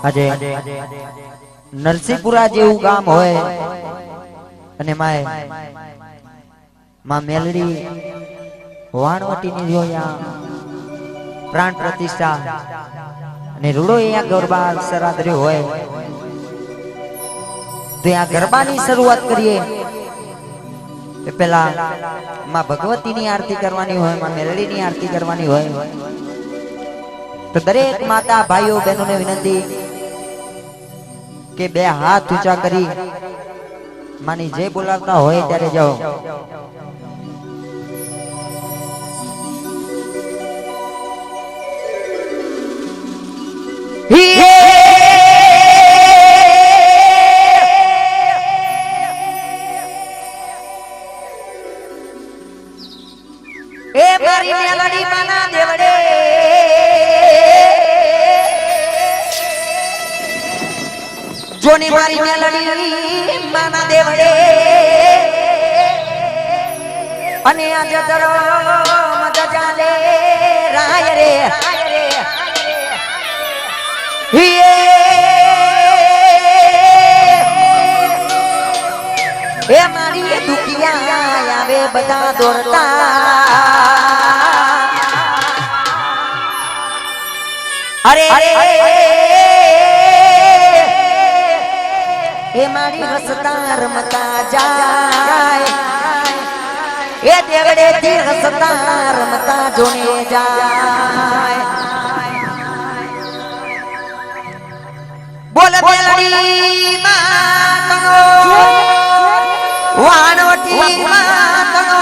આજે નરસિંહપુરા જેવું ગામ હોય અને માં મેલડી વાણવટીની જોયા પ્રાણ પ્રતિષ્ઠા અને રૂડો અહીંયા ગરબા સરાદર્યો હોય તો આ ગરબાની શરૂઆત કરીએ એ પહેલા માં ભગવતીની આરતી કરવાની હોય, માં મેલડીની આરતી કરવાની હોય તો દરેક માતા ભાઈઓ બહેનોને વિનંતી કે બે હાથ ઊંચા કરી માની જે બોલાવતા હોય ત્યારે જાઓ. એ મારી મેલડી માના દેવડે જોની મારી મેલડી માના દેવડે અને આજ તરો મત ચાલે રાય રે એ મારી દુખિયા આવે બધા દોડતા અરે એ મારી હસતા રમતા જાય એ દેવડે થી હસતા રમતા જોને જાય. બોલ મેલડી માતનો વાણવટી માતનો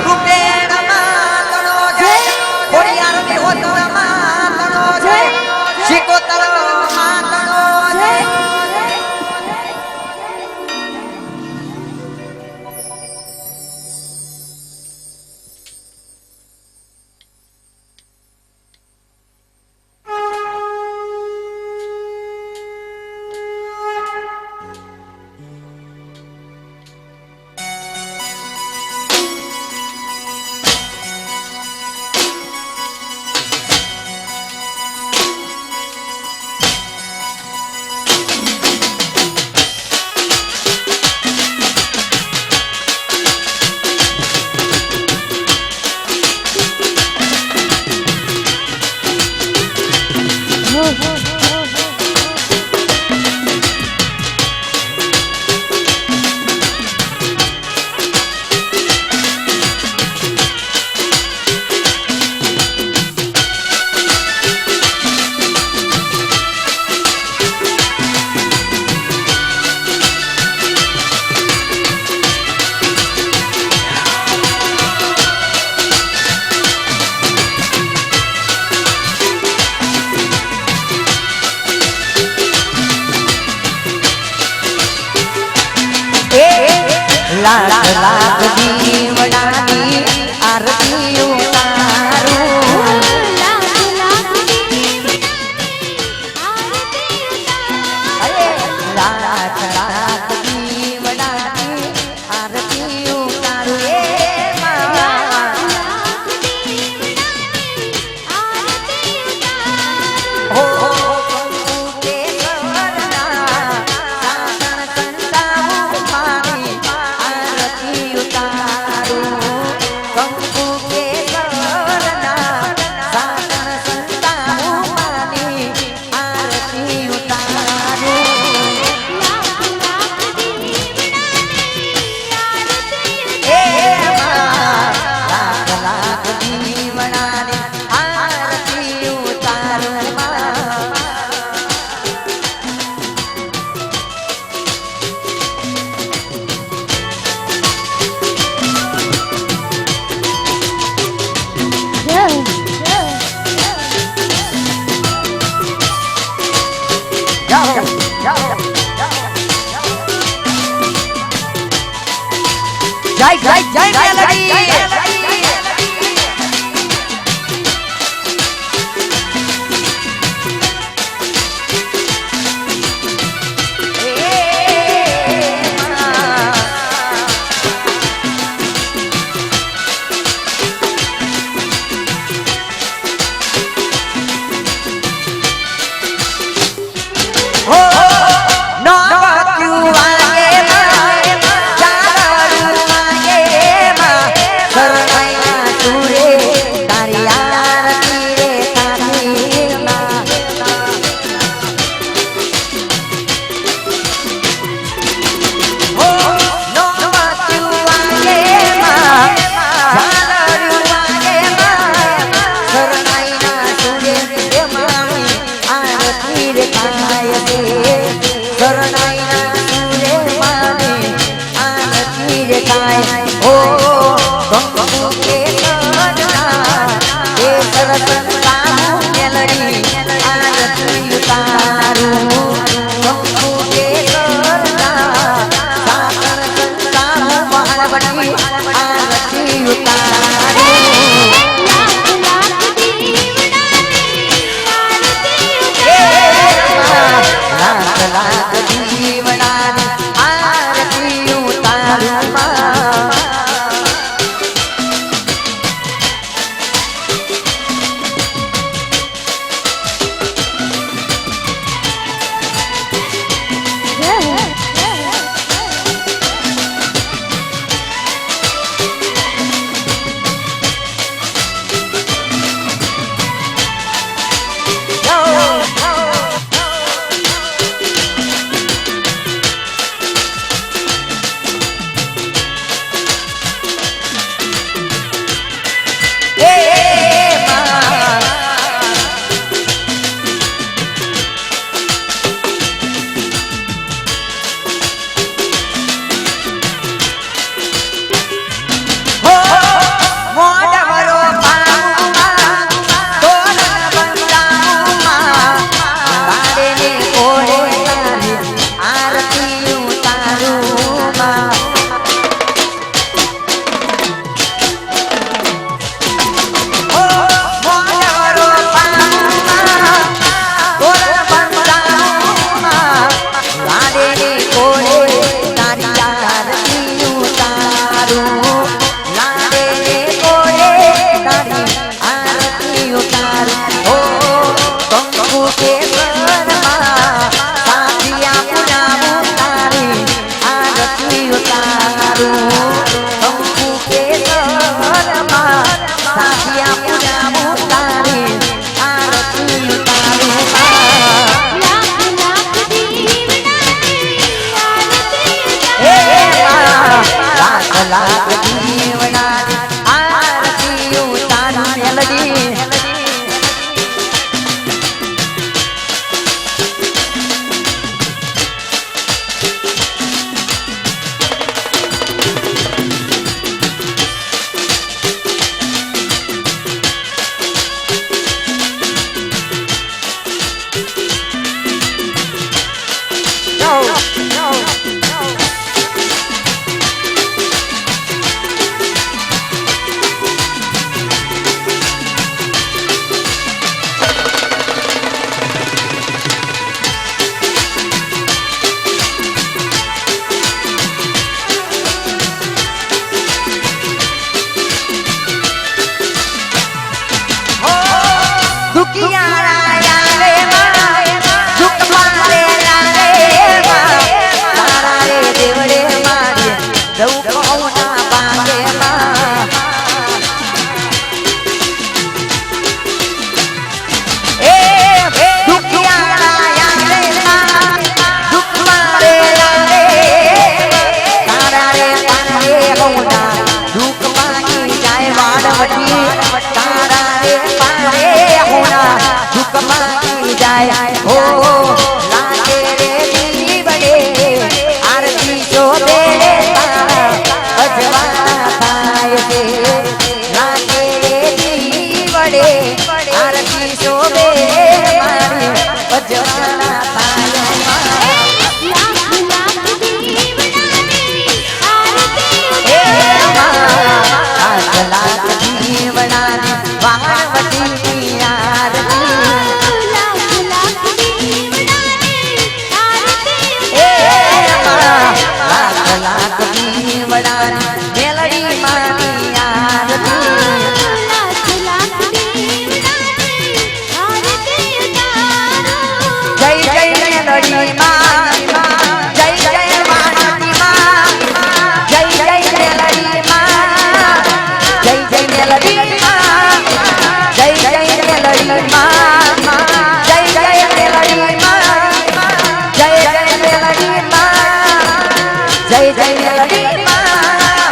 રૂપેણ માતનો જય ખોડિયાર મેહોતર માતનો જય શિકોતર માતનો જય. લાખ લાખ દીવડાની આરતી ઉતારું લાખ લાખ દીવડાની આરતી ઉતારું જય જય જય મેલડી. વાણવટી આરતી ઉતારું લાખ લાખ દીવડાની આરતી ઉતારું જય જય મેલડી માં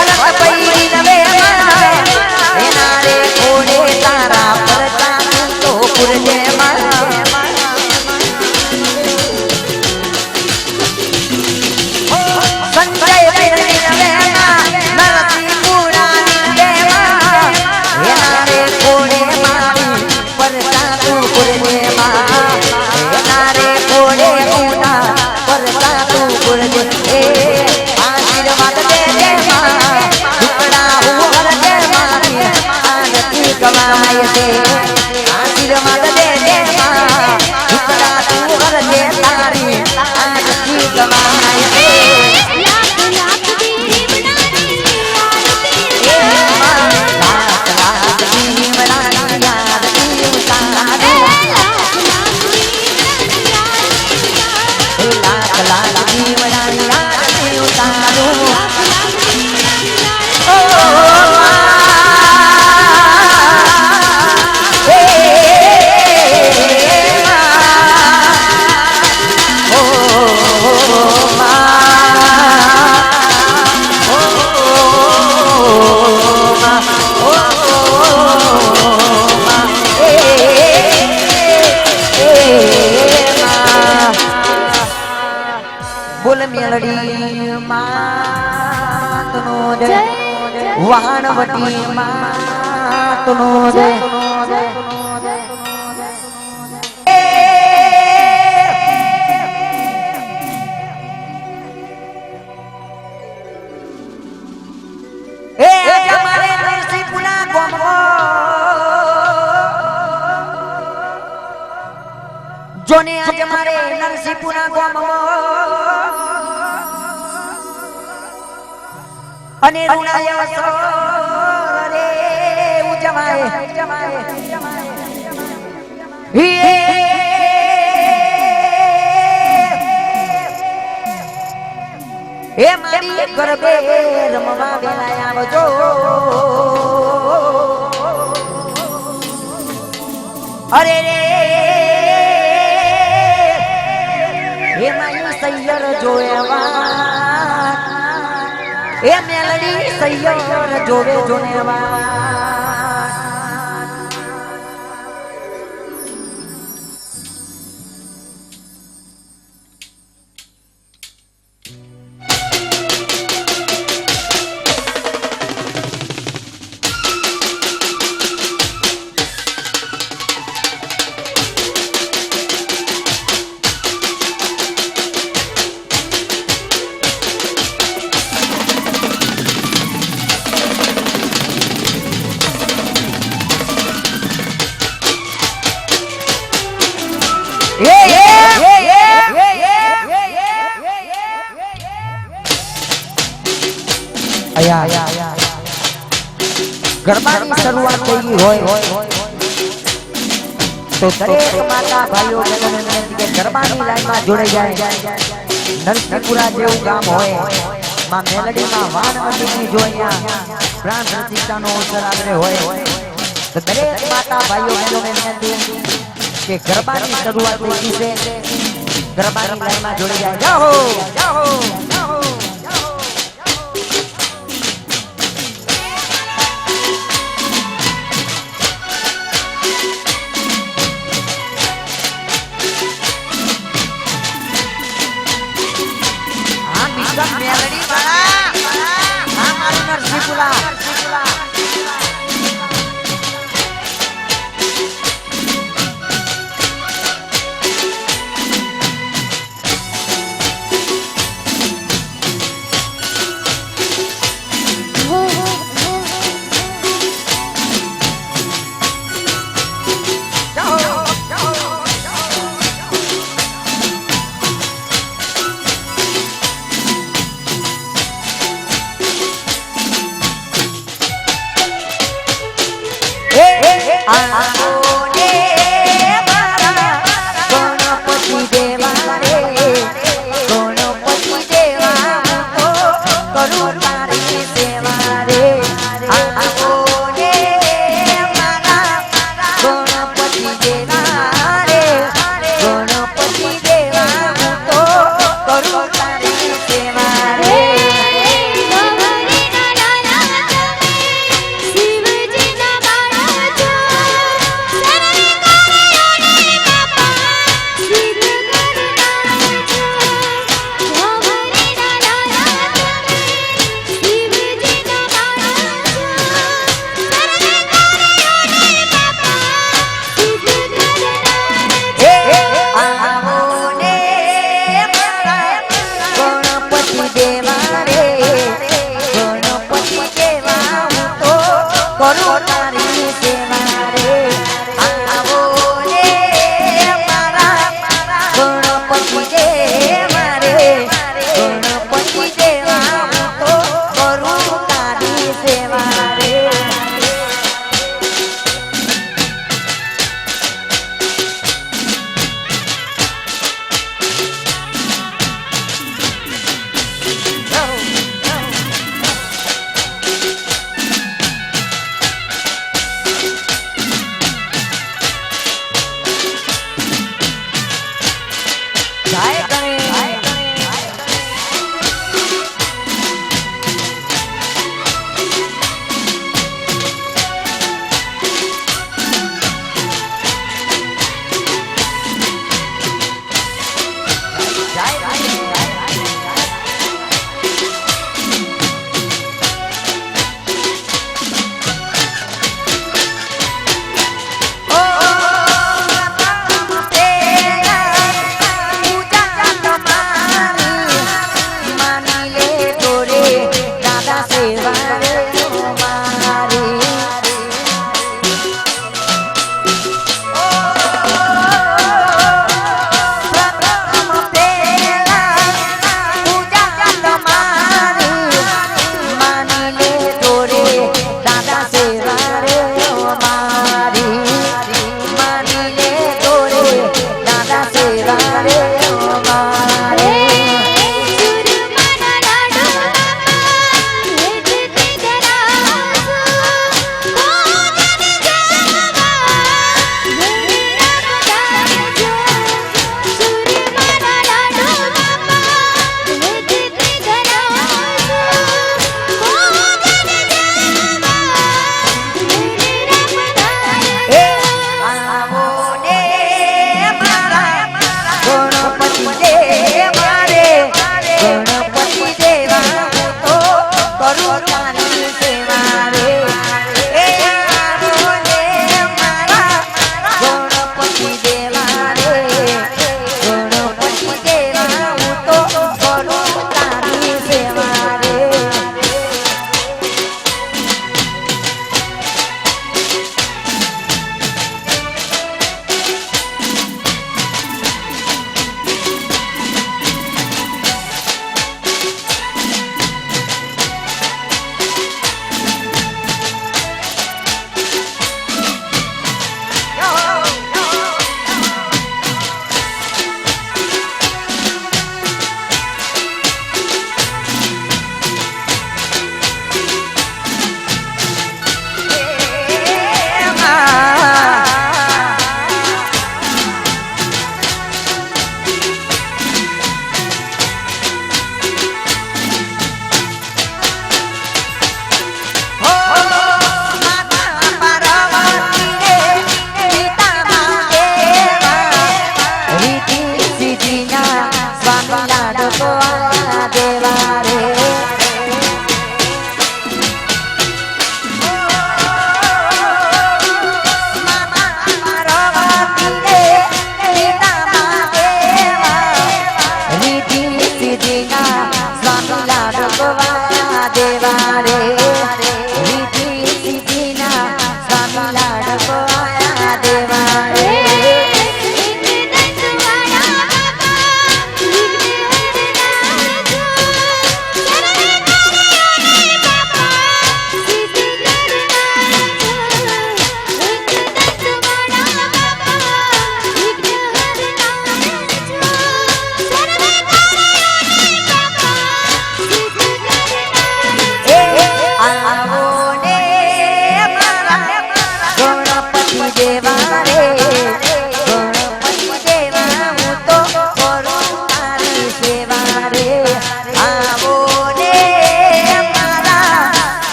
અલગ પૈરી નવે એના રે કોડે તારા પરતા તો પુરજે સંજય પૈરી નવે નરસિંહ પુરાણી દેવા એના રે કોડે મારી પરતા તો પુરજે એના રે કોડે ઉના પરતા તો પુરજે આશીર્વાદ દે દે ટુકડા ઉવર દે મારી આરતી કમાય દે આશીર્વાદ દે દે ટુકડા ઉવર દે તારી આરતી કમાય દે બોલ મેલડી માતનો જય વાણવટી માતનો જય એ અમારે નરસિંહપુરા ગામમાં જોને આજે મારે નરસિંહપુરા ગામમાં અને રૂણાય વસર રે ઉજમાય એ મારી ગરબે રમવા વેલાય આવજો અરે રે એ મારી સૈયર જોયા એ મેલડી સૈયર જોવે જોનેવા ગરબાની શરૂઆત થઈ હોય તો દરેક માતા ભાઈઓ બહેનોને વિનંતી કે ગરબાની લાઈનમાં જોડાઈ જાય નરસિંહપુરા જેવું ગામ હોય માં મેલડીમાં વાણવટીની જો અહીંયા પ્રાણ પ્રતિષ્ઠાનો અવસર આદરે હોય તો દરેક માતા ભાઈઓ બહેનોને વિનંતી કે ગરબાની શરૂઆત થઈ છે ગરબાની લાઈનમાં જોડાઈ જાય જાઓ જાઓ મેલડી વાળા આ મારું નરસિંહપુરા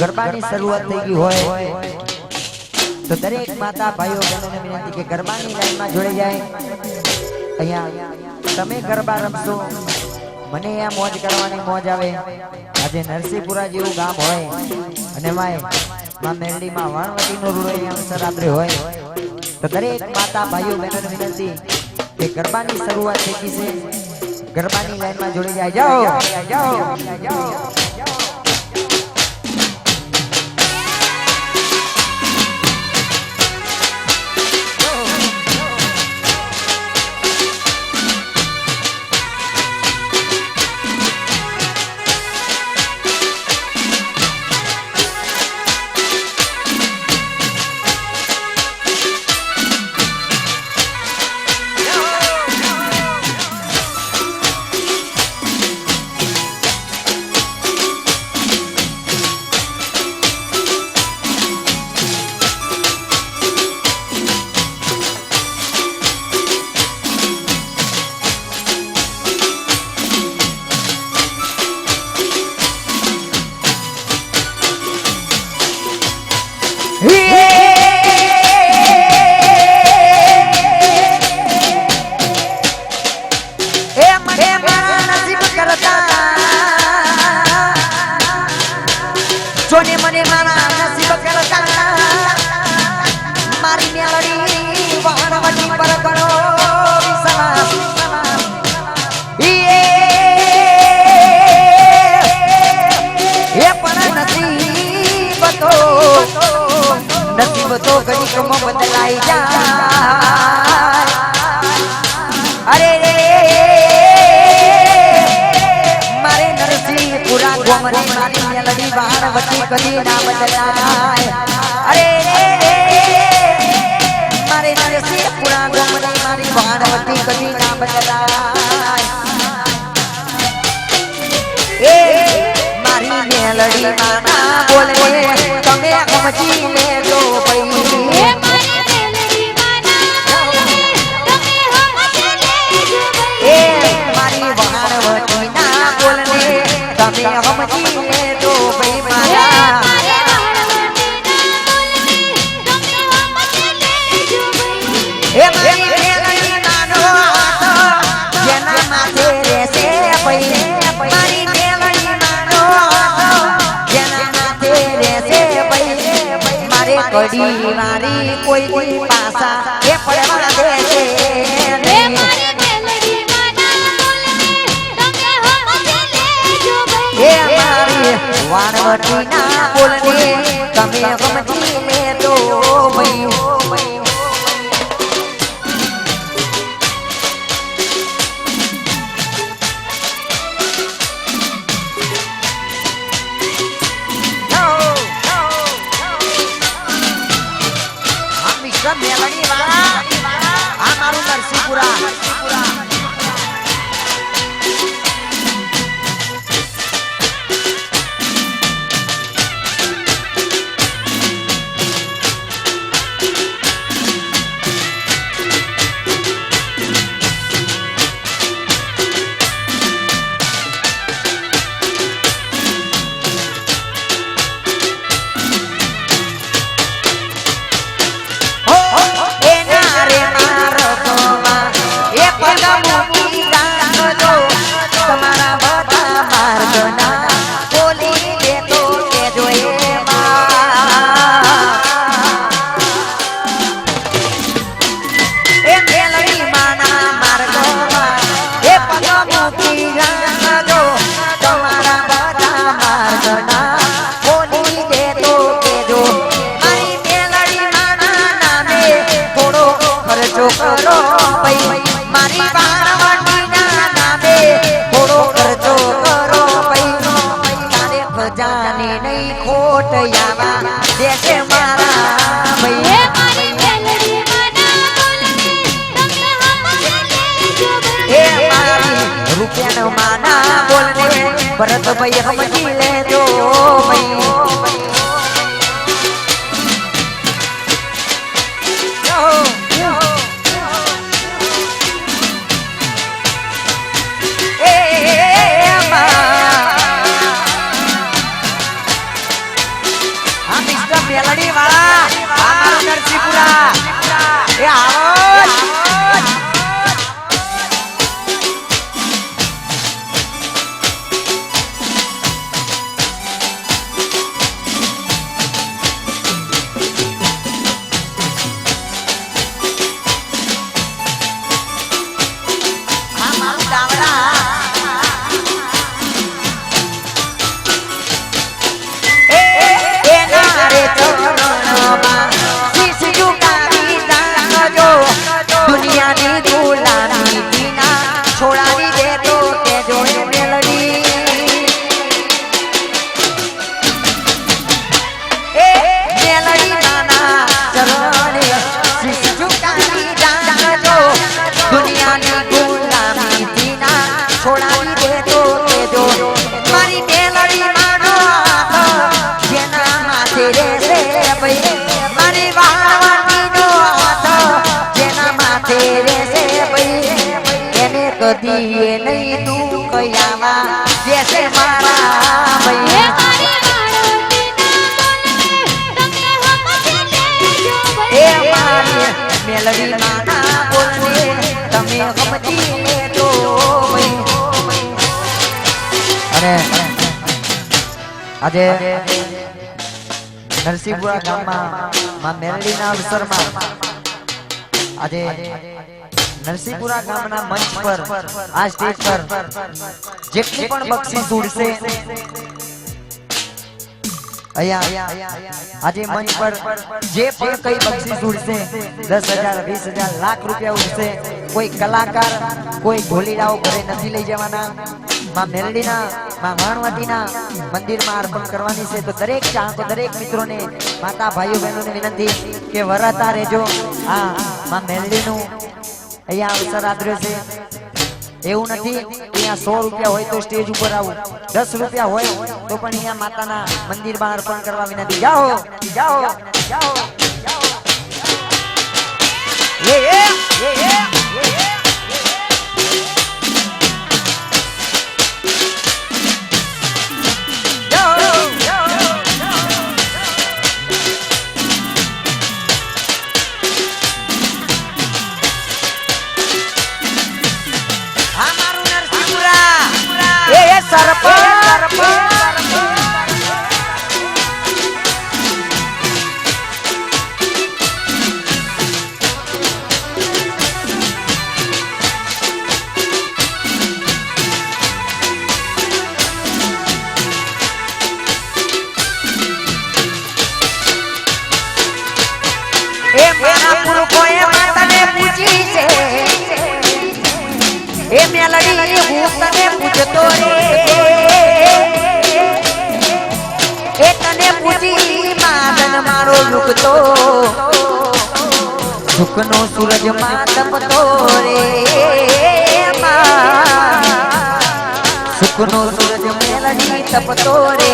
ગરબાની શરૂઆત થઈ ગઈ હોય તો દરેક માતા ભાઈઓ બહેનોને વિનંતી કે ગરબાની લાઈનમાં જોડાઈ જાય. અહીંયા તમે ગરબા રમશો, મને આ મોજ કરવાની મોજ આવે. આજે નરસિંહપુરા જેવું ગામ હોય અને માં મેરડીમાં વાણવટીનો રૂડો અહીંયા અવસરાત્રી હોય તો દરેક માતા ભાઈઓ બહેનોને વિનંતી કે ગરબાની શરૂઆત થઈ ગઈ છે, ગરબાની લાઈનમાં જોડી જાય. જાઓ જાઓ જાઓ. જોને મને મારા નસીબ કરતા મારી મેલડી વાણવટી પર કરો વિશ્વાસ. એ પણ નસીબ તો ઘડીકમાં બદલાઈ જાય. અરે મારે નરસિંહપુરા ગોમરે મારી મેલડી વાણવટી કદી ના બદલાય. અરે મારે નરસિંહપુરા ગોમરે મારી વાણવટી કદી ના બદલાય. એ મારી મેલડી માના બોલે તમે સમજી લેજો ભાઈ. એ મારી વાણવટી ના બોલે તમે સમજી લેજો ભાઈ મારા. એ મારી મેલડી માનો જેના માથે રહેશે ભાઈ. મારી મેલડી માનો જેના માથે રહેશે ભાઈ. મારે કડી મારી કોઈ પાસા એ પડવા દેશે નહીં. એ મારી વાણવટી ના બોલને તમે સમજી લેજો ભાઈ. મેલડી વાળા આ મારું નરસિંહપુરા. મારી વાણવટીના નામે થોડો ખર્ચો કરો ભાઈ. તારે ખજાને નહીં ખોટ આવા દેશે મારા ભાઈ. એ મારી રૂપિયાનો માના બોલને ભરતભાઈ સમજી લેજો ભાઈ. મેલડી વાળા આ મારું નરસિંહપુરા એ આવો कदी नहीं तू कयावा जैसे मारा भैया ए मारी मेलडी माना बोलने तमे समझी ले तो अरे આજે નરસિંહપુરા ગામમાં માં મેલડીના અવસરમાં આજે નરસિંહપુરા ગામના મંચ પર આ સ્ટેજ પર જેટલી પણ બક્ષિસ ઉડશે અહીંયા આજે મંચ પર જે પણ કઈ બક્ષિસ ઉડશે 10,000 20,000 લાખ રૂપિયા ઉડશે કોઈ કલાકાર કોઈ ઢોલીડાઓ ઘરે નથી લઈ જવાના માં મેલડીના માં વાણવતીના મંદિરમાં અર્પણ કરવાની છે તો દરેક ચાહકો દરેક મિત્રોને માતા ભાઈઓ બહેનોને વિનંતી કે વરતા રહેજો આ માં મેલડીનું અહીંયા અવસર આદર્યો છે એવું નથી અહીંયા 100 રૂપિયા હોય તો સ્ટેજ ઉપર આવું 10 રૂપિયા હોય તો પણ અહીંયા માતાના મંદિરમાં અર્પણ કરવા વિનંતી જાઓ જાઓ જાઓ મેલડી હું તને પૂછતો રે એ તને પૂછી માદન મારો ઝુકતો ઝુકનો સૂરજ માં તપતો રે સુખનો સૂરજ મેલડી તપતો રે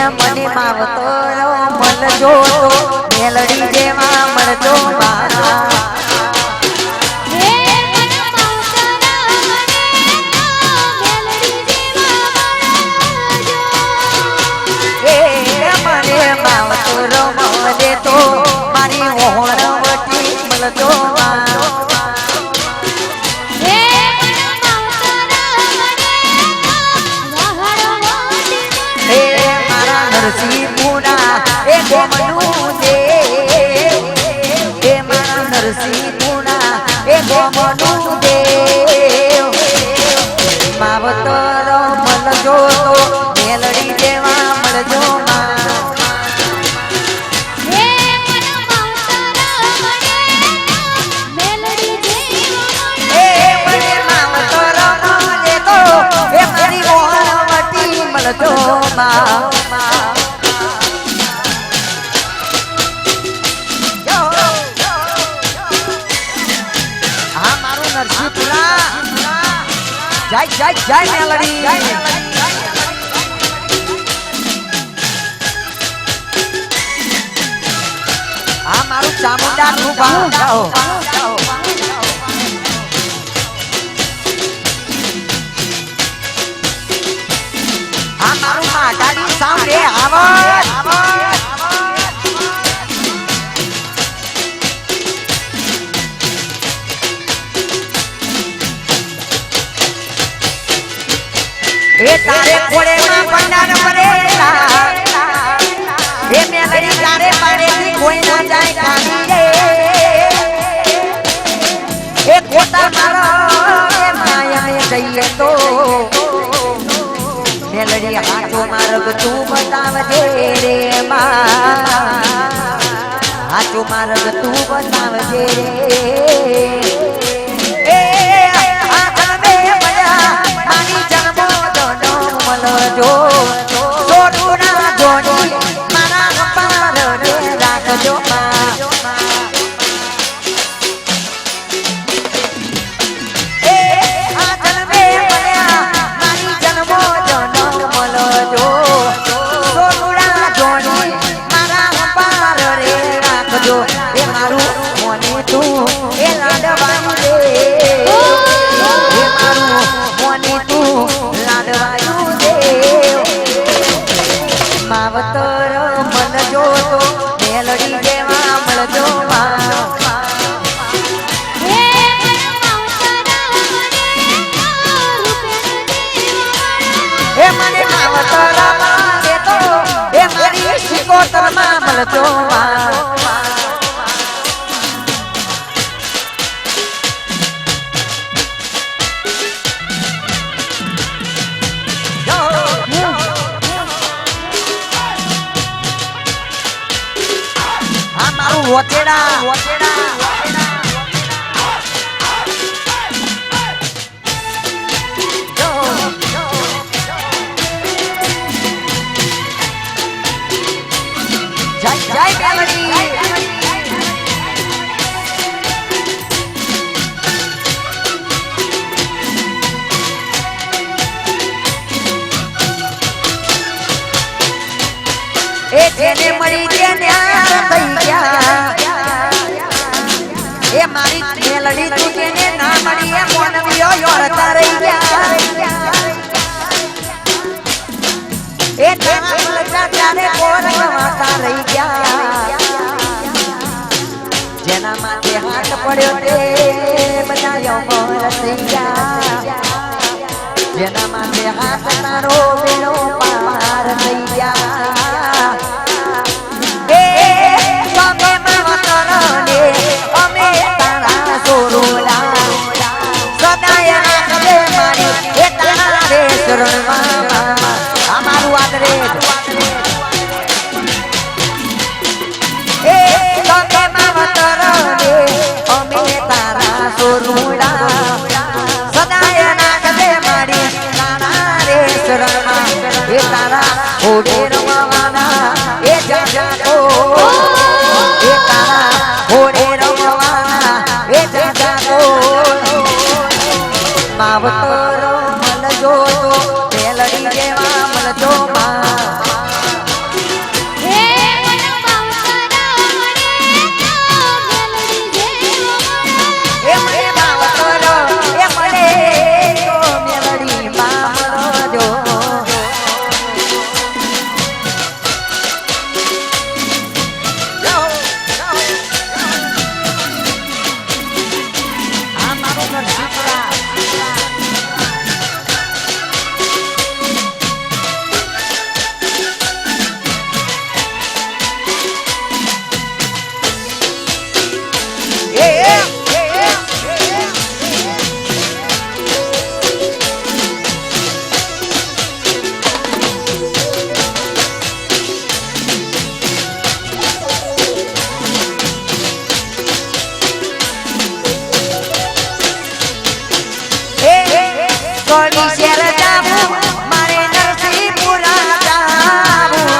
મને માવતો મળજો મેલડી જેવા મળજો મારા તો મારી ઓહણવટી મળતો મારા નરસિંહપુરા એ ગોમનું દે એ મારા નરસિંહપુરા એ ગોમનું દે માવતર મળજો તો મેલડી જેવા મળજો જય જય જય મેલડી આ મારું ચામુંડા નું ગામ જાઓ આ મારું માટાડી સાઉન્ડ એ આવો બતાવજે રે માં હાચો માર્ગ તું બતાવજે રે એ આ જન્મે મળ્યા મારી જન્મો દોનો મળજો સોનું ના જોડી મારા પાર રે રાખજો માં એ આ જન્મે મળ્યા મારી જન્મો દોનો મળજો સોનું ના જોડી મારા પાર રે રાખજો એ મારું મોને તું એ લાડવાનું રે એ મારું મોને તું લાડવાનું રે માવતર મન જોતો મેલડી દેવા મળજો એ મને માવતર માં દેતો એ મારી શિકોતર માં મળજો વોટેડા જય જય મેલડી એ જેને મળી તેને થઈ ગયા એ મારી મેલડી તું જેને ના મળી એ મોનવીઓ યોરતા રહી ગયા એ તારા મળતા ત્યારે કોણ ગવાતા રહી ગયા જેના માથે હાથ પડ્યો તે બધા યમર થઈ ગયા જેના માથે હાથ તારો બેડો પાર થઈ ગયા એ તમે માવતરને અમે તારા સોરુલા સદાય રાખજે મારી એ તારા રે શરણમાં અમારું આદરે એ તમે માવતરને અમે તારા સોરુલા સદાય રાખજે મારી તારા રે શરણમાં એ તારા ઓડે રમવાના એ જાગો એ તારા ઓડે રમવાના એ જાગો માવતર મળજો તો મેલડી દેવા મળજો માં એ મને માવતર એ મળે તો મેલડી માં મળજો કોની શેર જાવું મારે નરસિંહપુરા જાવું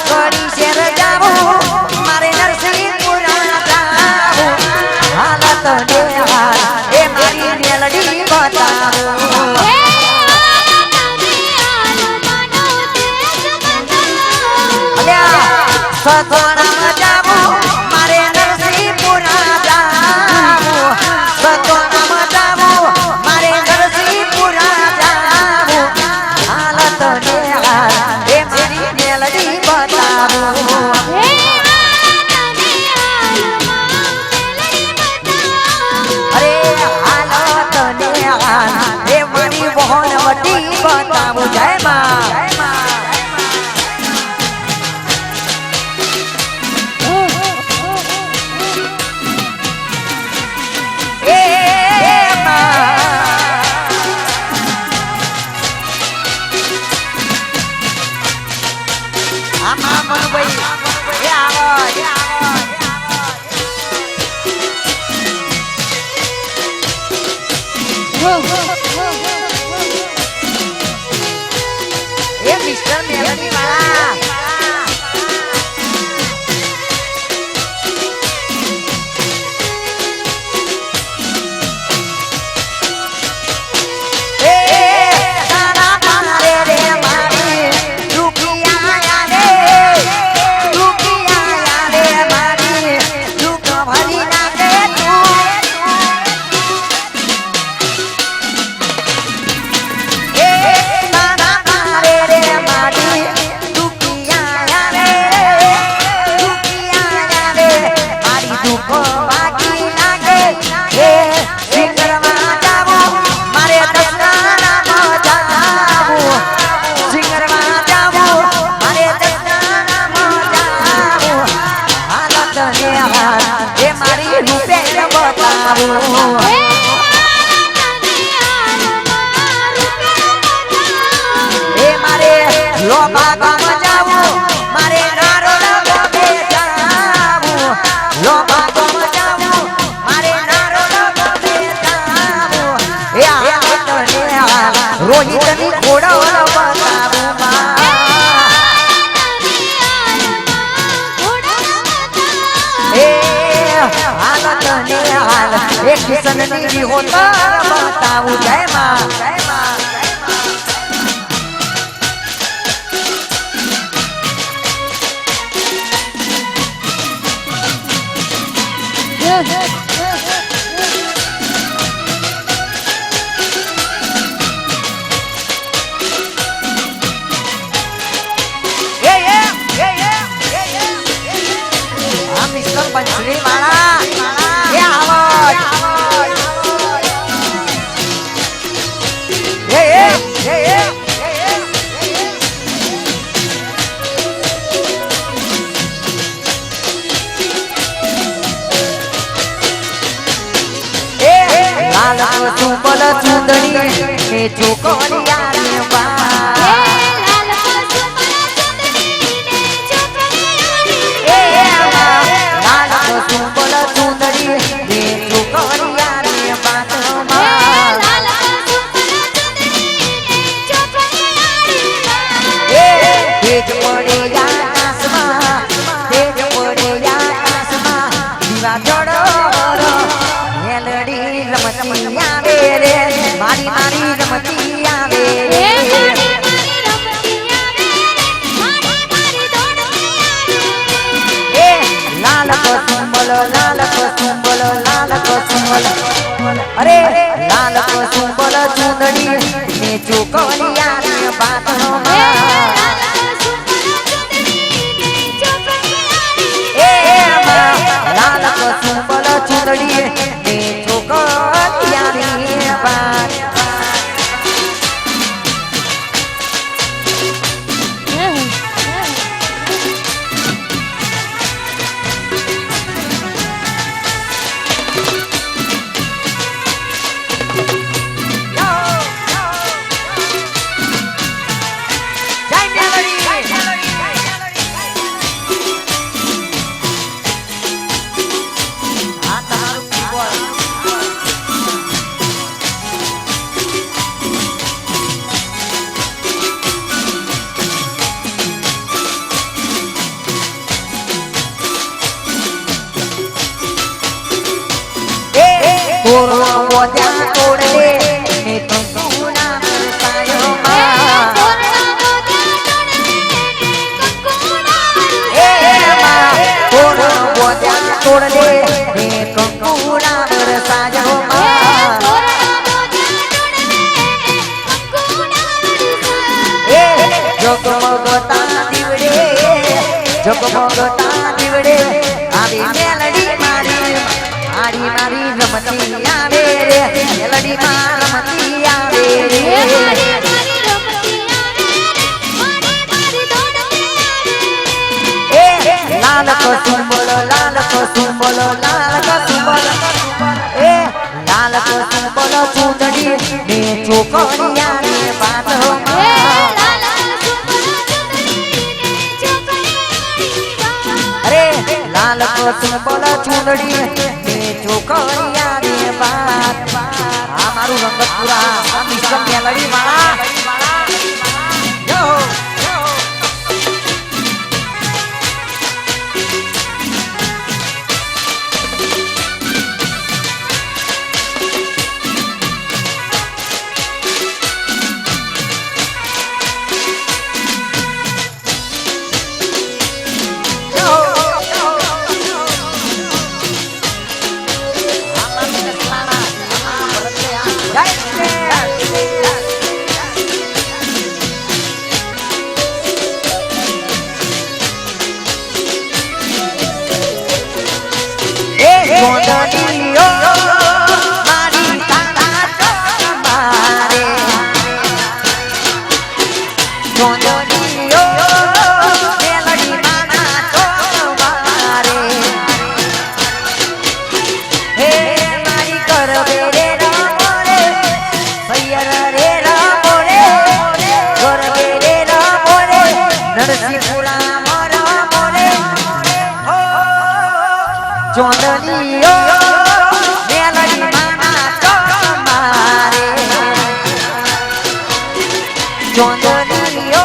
કોની શેર જાવું મારે નરસિંહપુરા જાવું હાલત ને હાલ એ મારી મેલડી બતાવું સતોણામાં જાવું મારે નરસિંહપુરા જાવું સતોણામાં જાવું મારે નરસિંહપુરા જાવું હાલત ને હાલ એ મારી મેલડી બતાવું અરે હાલત ને હાલ એ મારી વહોણવટી બતાવું જય માં આમાં મનુભાઈ એ આવો એ મિસ્ટર મેલડી વાળા રોહિતની ઘોડા એક કિશનની વિહોતર બતાવું જય માં पंचरी वाला ये आवाज ये लाल चुंबल चुंदड़ी ने चुकोरिया रे बा मारी मारी रमती आवे लाल को सुंबल अरे लाल को सुंबल चुंदड़ी ने चुकोरिया रे बातों लाल को सुंबल चुंदड़ी ने चुकोरिया रे बात जगमगता दिवड़े आवी मेलडी मारी मारी मारी रमती आवे रे मेलडी मार रमती आवे रे मारी मारी रमती आवे मारी मारी दौड़ती आवे ए लाल को सुंबल ए लाल को सुंबल चुंदड़ी ने चोकरिया रे बात લાલ કસમ બોલ ચૂંદડી ને ચોકડિયા રે બાત આ મારું રંગતપુરા આ મિશ્ર મેલડી વાળા યો ચોંદલીઓ મેલડી માના ચોમારે ચોંદલીઓ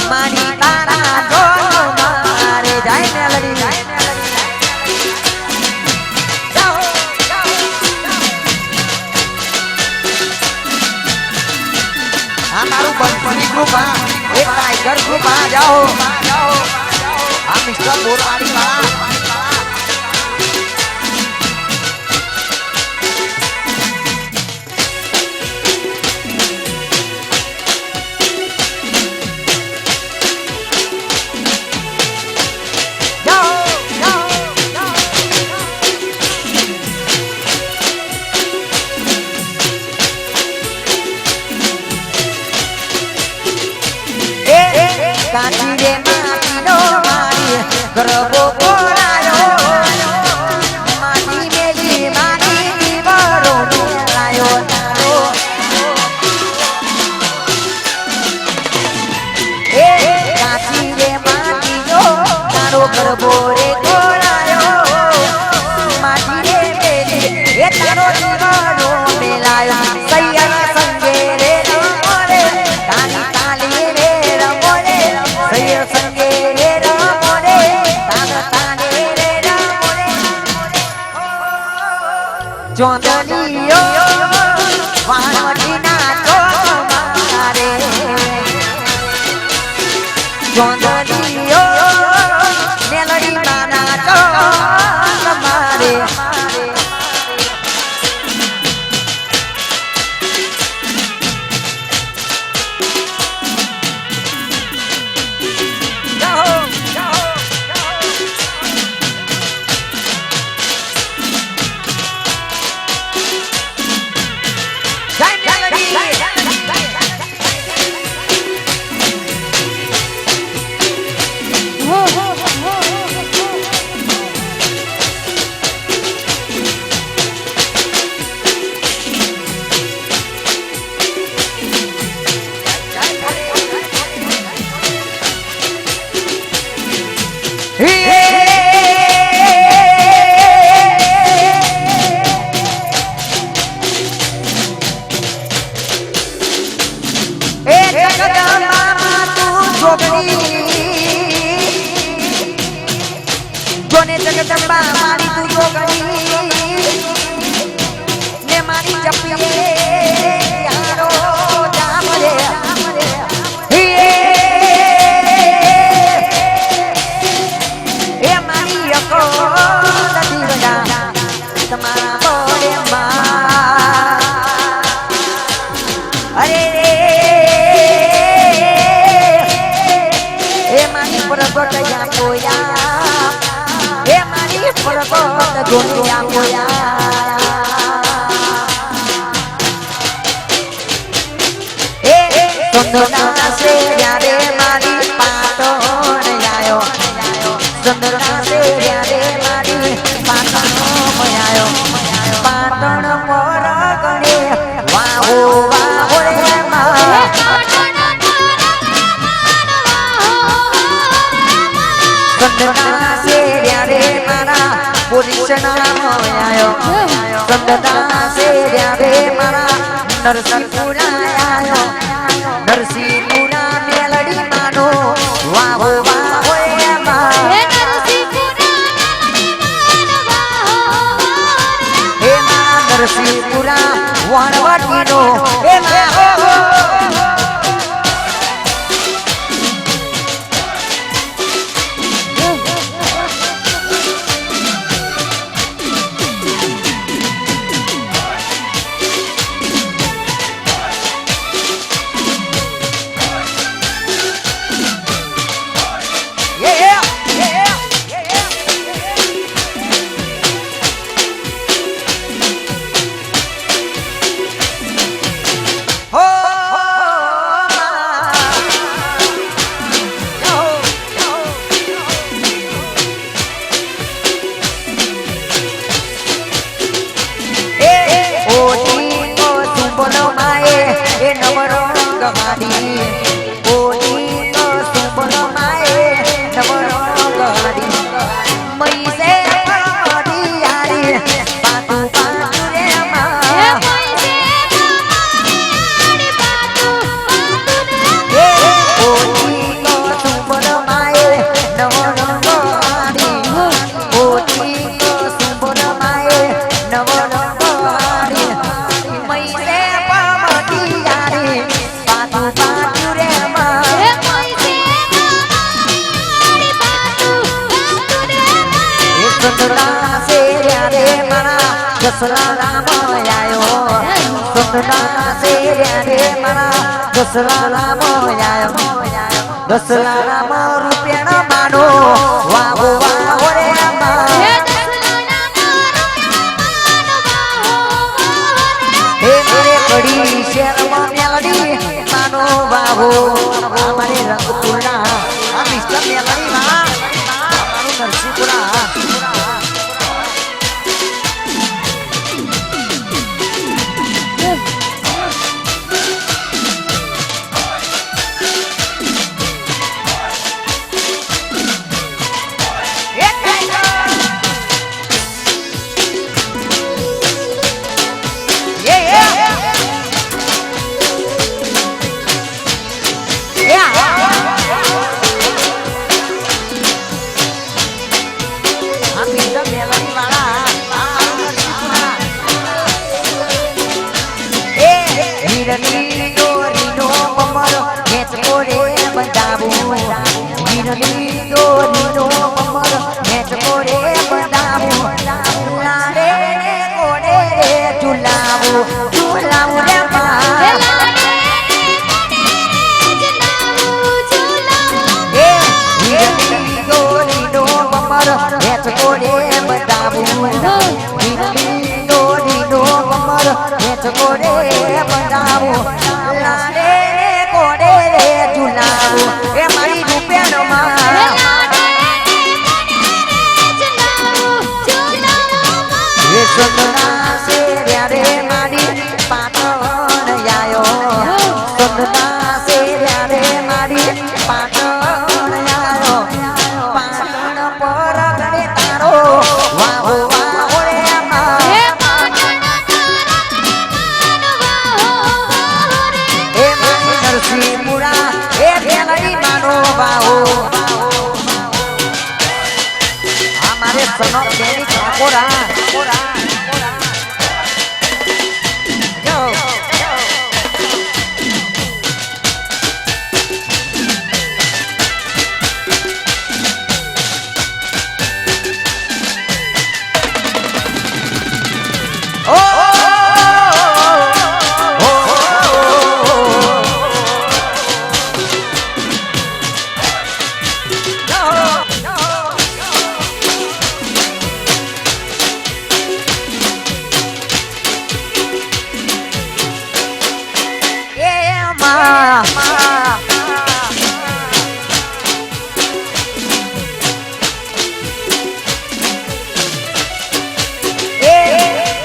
મારી તારા ચોમારે જાય મેલડી આ મારું બંસરી ગ્રુપ એક ટાઈગર ગ્રુપ જાઓ આ મિસ્ટર બોરવાડી વાળા કાંચી રે માટીનો મારી ગરબો કોરાયો માટી મેલી માટી દીવારો મેલાયો તારો એ કાંચી રે માટીનો તારો ગરબો રે કોરાયો માટી રે મેલી એ તારો દીવારો મેલાયો સૈયદ સંગે રે રમોરે તાલી તાલી રે રમોરે સૈયદ સંગે રે રમોરે તાલી રે રમોરે ચોંદલીઓ વાણોડીના ચોમારે ચોંદલીઓ મેલડી માના ચોમારે જોને જગદંબા મારી તું જોગણી ને મારી જપીએ યારો જામરે એ મારી અકો નથી રજા તમારા બોલે માં અરે એ મારી પરગટ યા કોયા એ મારી પરગટ ગોનિયા કોયા એ ચંદ્રના સે યારે મારી પાટણ આયો ચંદ્રના સે યારે મારી પાટણ આયો પાટણ મોર ગણે વાહો વાહો રે મા ચંદ્રના સે પુરુષના આયો સંતના સેર્યા રે મારા નરસિંહપુરા આયો નરસિંહપુરા મેલડી માનો વાહો વાહો એમાં હે મારા નરસિંહપુરા વણવટીનો એમાં દસલાના રૂપિયાનો માનો વાહો વાહો રે હે મારે કડી શેરમાં મેલડી માનો વાહો અમારે રંગપુરા આ મિસ્ટર મેલડી માં મારું નરસિંહપુરા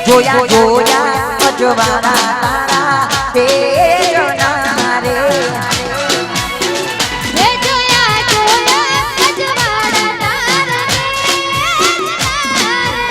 જોયા જોયા અજવાળા તારા તેજના રે હે જોયા જોયા અજવાળા તારા તેજના રે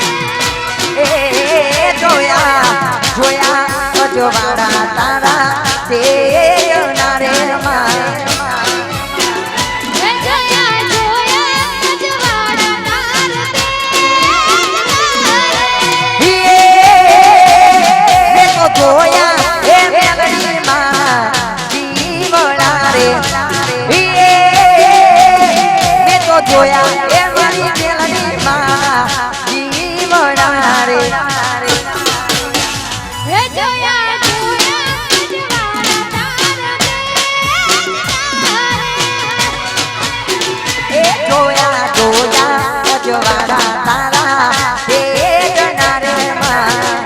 જોયા એ મારી મેલડી માં જીવડા રે હે જોયા અજવાળા એ જોયા અજવાળા તારા એ જના રે માં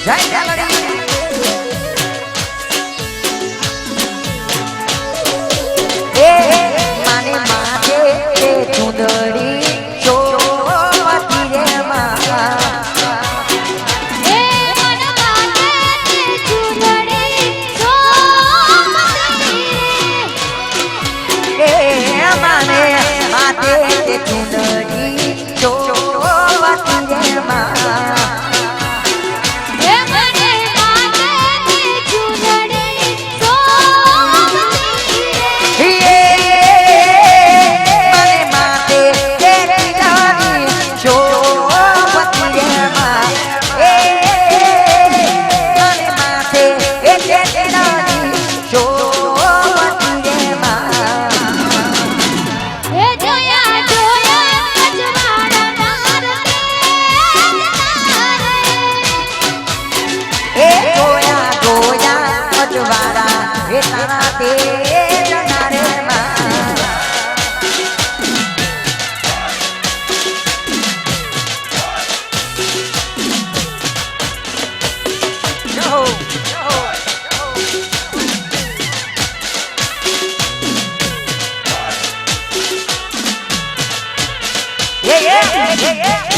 જય મેલડી એ માને માથે તે ચુંદડી ચોવતી રે માં હે મન માથે ચુંદડી ચોવતી એ માને માથે તે ચુંદડી ચોવતી રે માં હે મને માથે ચુંદડી ચોવતી મને માથે તે ચુંદડી ચોવતી રે માં મને માથે તે ચુંદડી ચોવતી રે માં હે જોયા અજવાળા તારે એ જોયા અજવાળા એ તારા તે જના રે માં Yeah.